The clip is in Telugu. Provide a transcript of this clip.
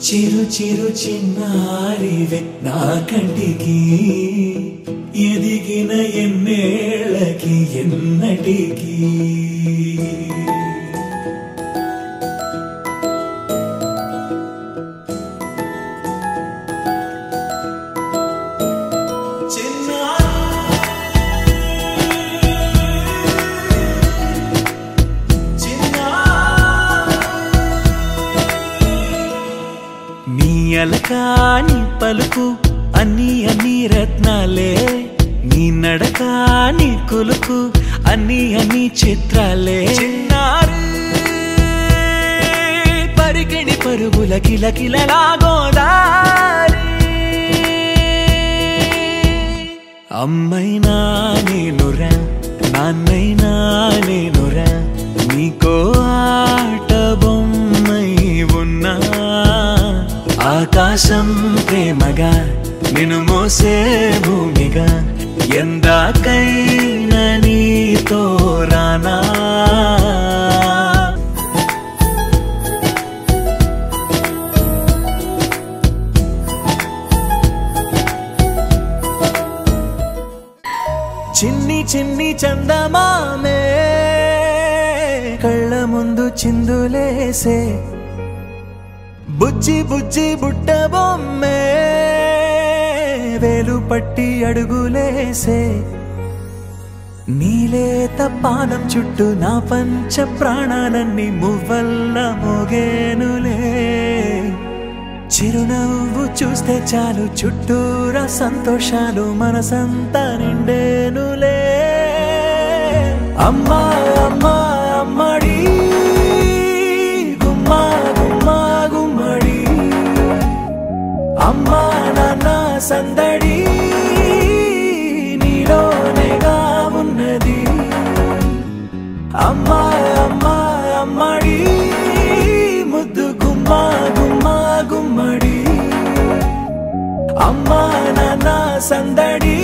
చిరు చిరు చిన్నారివే నా కంటికి ఎదిగిన ఎన్నేళ్ళకి ఎన్నటికి అలకాని పలుకు అన్ని అన్ని రత్నాలే నీ నడకాని కులుకు అన్ని అన్ని చిత్రాలే చిన్నారు పరికిణి పరుగుల కిలకిలలాగోదారి అమ్మైనా నేనురా నాన్నైనా నేనురా నీకో ఆట బొమ్మై ఉన్నా ఆకాశం ప్రేమగా నిన్ను మోసే భూమిగా ఎందాకైనా నీతో రానా చిన్ని చిన్ని చందమామే కళ్ళ ముందు చిందులేసే బుజ్జి బుజ్జి బుట్ట బొమ్మే వేలు పట్టి అడుగులేసే నీలేత పానం చుట్టూ నా పంచ ప్రాణాలన్నీ మువ్వల్ల మోగేనులే చిరునవ్వు చూస్తే చాలు చుట్టూరా సంతోషాలు మనసంతా నిండేనులే అమ్మా అమ్మా అమ్మడి గుమ్మా గుమ్మా గుమ్మడి అమ్మా నాన్న సందడి నీలోనేగా ఉన్నది అమ్మా అమ్మా అమ్మడి ముద్దు గుమ్మా గుమ్మా గుమ్మడి అమ్మా నాన్న సందడి